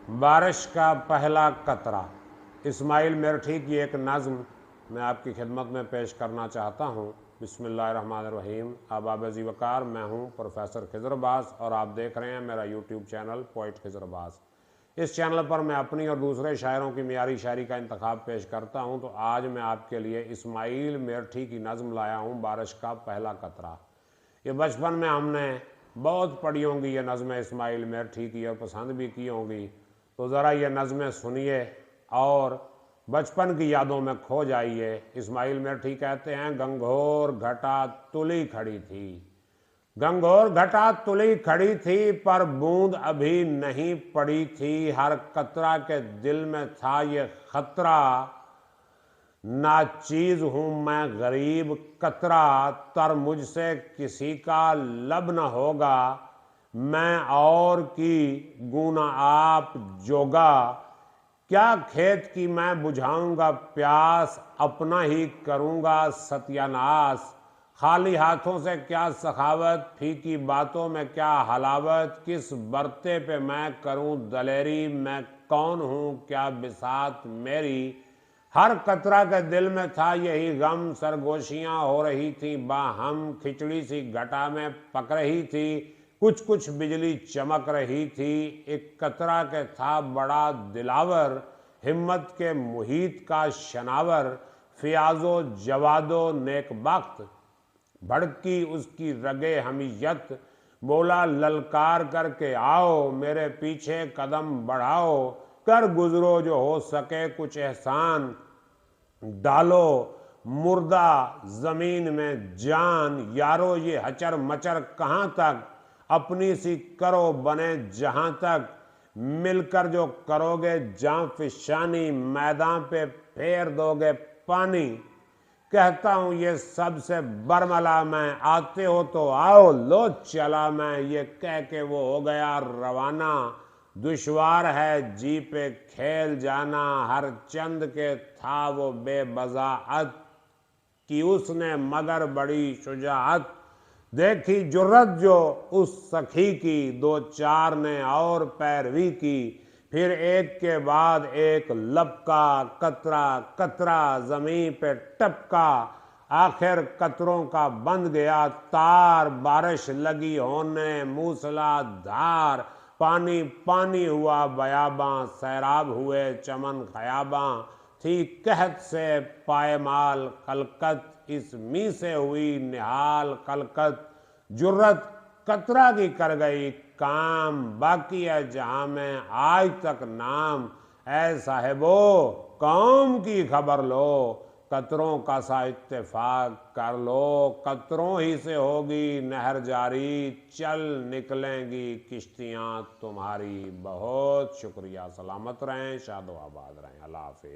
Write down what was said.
بارش کا پہلا قطرہ، اسماعیل میرٹھی کی ایک نظم میں آپ کی خدمت میں پیش کرنا چاہتا ہوں۔ بسم اللہ الرحمن الرحیم۔ آباب ذی وقار، میں ہوں پروفیسر خضر عباس اور آپ دیکھ رہے ہیں میرا یوٹیوب چینل پوئٹ خضر عباس۔ اس چینل پر میں اپنی اور دوسرے شاعروں کی معیاری شاعری کا انتخاب پیش کرتا ہوں، تو آج میں آپ کے لیے اسماعیل میرٹھی کی نظم لایا ہوں، بارش کا پہلا قطرہ۔ یہ بچپن میں ہم نے بہت پڑھی ہوں گی یہ نظمیں اسماعیل میرٹھی کی، اور پسند بھی کی ہوں گی، تو ذرا یہ نظمیں سنیے اور بچپن کی یادوں میں کھو جائیے۔ اسماعیل میرٹھی کہتے ہیں، گنگھور گھٹا تلی کھڑی تھی، گنگھور گھٹا تلی کھڑی تھی، پر بوند ابھی نہیں پڑی تھی، ہر قطرہ کے دل میں تھا یہ خطرہ، ناچیز ہوں میں غریب قطرہ، تر مجھ سے کسی کا لب نہ ہوگا، میں اور کی گونا آپ جوگا، کیا کھیت کی میں بجھاؤں گا پیاس، اپنا ہی کروں گا ستیاناس، خالی ہاتھوں سے کیا سخاوت، پھیکی باتوں میں کیا حلاوت، کس برتے پہ میں کروں دلیری، میں کون ہوں کیا بساط میری، ہر قطرہ کے دل میں تھا یہی غم، سرگوشیاں ہو رہی تھیں باہم، کھچڑی سی گھٹا میں پک رہی تھی، کچھ کچھ بجلی چمک رہی تھی، ایک قطرہ کے تھا بڑا دلاور، ہمت کے محیط کا شناور، فیاض و جواد و نیک بخت، بھڑکی اس کی رگے حمیت، بولا للکار کر کے آؤ، میرے پیچھے قدم بڑھاؤ، کر گزرو جو ہو سکے کچھ احسان، ڈالو مردہ زمین میں جان، یارو یہ ہچر مچر کہاں تک، اپنی سی کرو بنے جہاں تک، مل کر جو کرو گے جاں فشانی، میدان پہ پھیر دو گے پانی، کہتا ہوں یہ سب سے برملا میں، آتے ہو تو آؤ لو چلا میں، یہ کہہ کے وہ ہو گیا روانہ، دشوار ہے جی پہ کھیل جانا، ہر چند کے تھا وہ بے بضاعت، کی اس نے مگر بڑی شجاعت، دیکھی جرت جو اس سخی کی، دو چار نے اور پیروی کی، پھر ایک کے بعد ایک لپکا، قطرہ قطرہ زمین پہ ٹپکا، آخر قطروں کا بند گیا تار، بارش لگی ہونے موسلا دھار، پانی پانی ہوا بیاباں، سیراب ہوئے چمن خیاباں، تھی قحط سے پائمال خلقت، اس می سے ہوئی نہال خلقت، جرت قطرہ کی کر گئی کام، باقی ہے جہاں میں آج تک نام، اے صاحبو قوم کی خبر لو، قطروں کا سا اتفاق کر لو، قطروں ہی سے ہوگی نہر جاری، چل نکلیں گی کشتیاں تمہاری، بہت شکریہ، سلامت رہیں، شاد و آباد رہیں، اللہ حافظ۔